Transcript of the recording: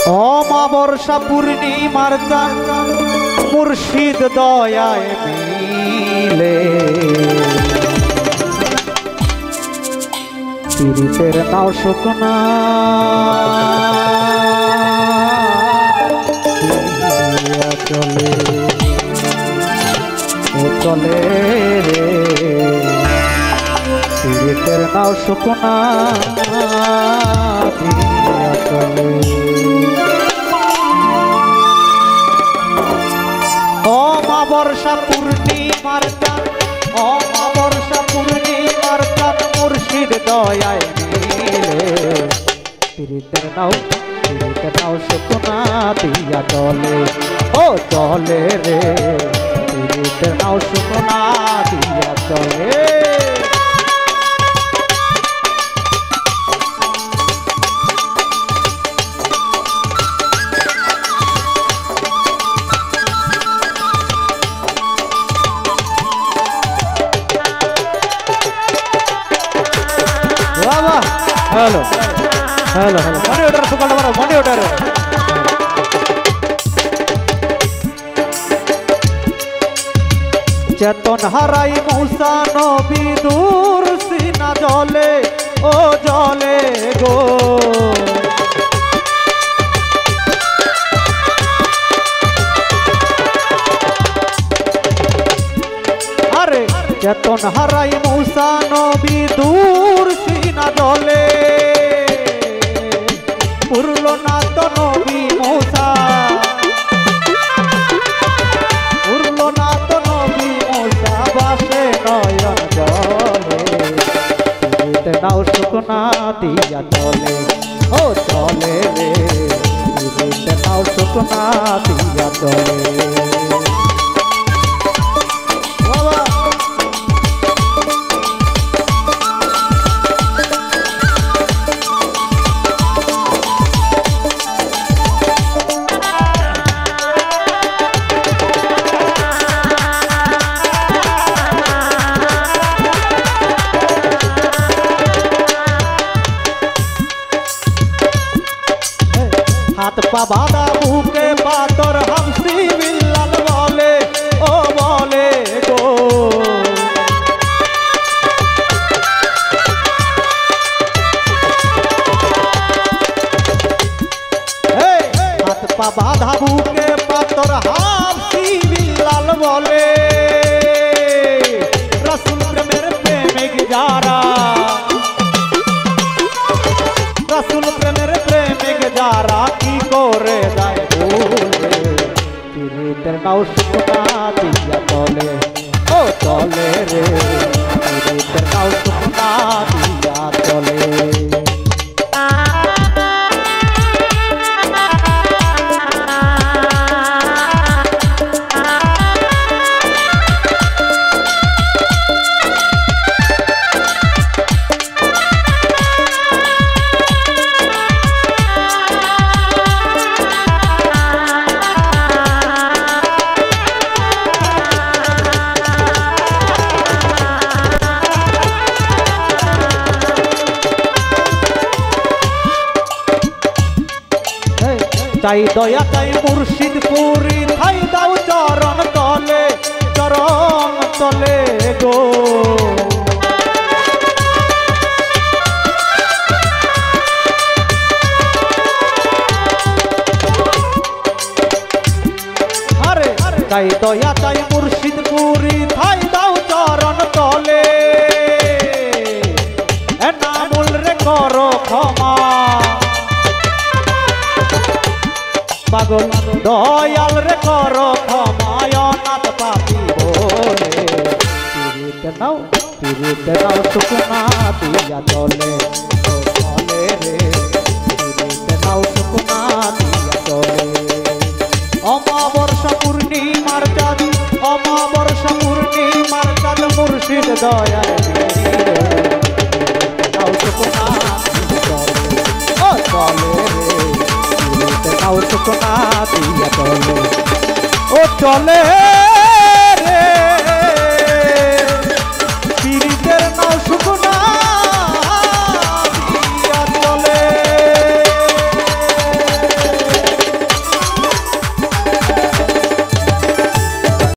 অমাবর্ষা পূর্ণিমার চাঁদ মুর্শিদ দয়ায় মিলে পীড়িতের নাও শুকনা চলে ও চলে রে পীড়িতের নাও শুকনা চলে অমাবর্ষা পূর্ণিমার চাঁদ অমাবর্ষা পূর্ণিমার চাঁদ মুর্শিদ দয়ায় মিলে পীড়িতের নাও শুকনা দিয়া চলে ও চলে রে পীড়িতের নাও শুকনা দিয়া চলে हेलो हेलो हेलो मनी उठार सुकल मारो मनी उठार चेतन हाराई मूसा नबी दूर सीना जले ओ जले गो अरे चेतन हाराई मूसा नबी दूर सीना जले पुरलो ना तो नबी मूसा पुरलो ना तो नबी मूसा बासे नयन जले पीड़ित नाव शुकना दिया चले ओ चले रे पीड़ित नाव शुकना दिया चले हाथ पा बादा भूखे पातर हमसी मिलन बोले ओ बोले गो हाथ पा बाधा भूखे पातर हमसी मिलन बोले रसूल प्रेमेर प्रेमिक जारा रसूल प्रेमेर प्रेमिक जारा করে যায় ভুলে পীড়িতের নাও শুকনা দিয়া চলে ও চলে রে পীড়িতের নাও শুকনা দিয়া চলে চাই দয়া চাই মুর্শিদ পুরি ঠাই দাও চরণ তলে গো আরে চাই দয়া চাই মুর্শিদ পুরি ঠাই দাও চরণ তলে এনামুল রে করো ক্ষমা পাগল দয়াল রে করো ক্ষমায় অনাথ পাপি বলে পীড়িত নাও শুকনা দিয়া চলে চলে রে পীড়িত নাও শুকনা দিয়া চলে অমাবর্ষা পূর্ণিমার চাঁদ মুর্শিদ দয়ায় নাও শুকনা ও চলে রে নাও শুকনা দিয়া চলে ও চলে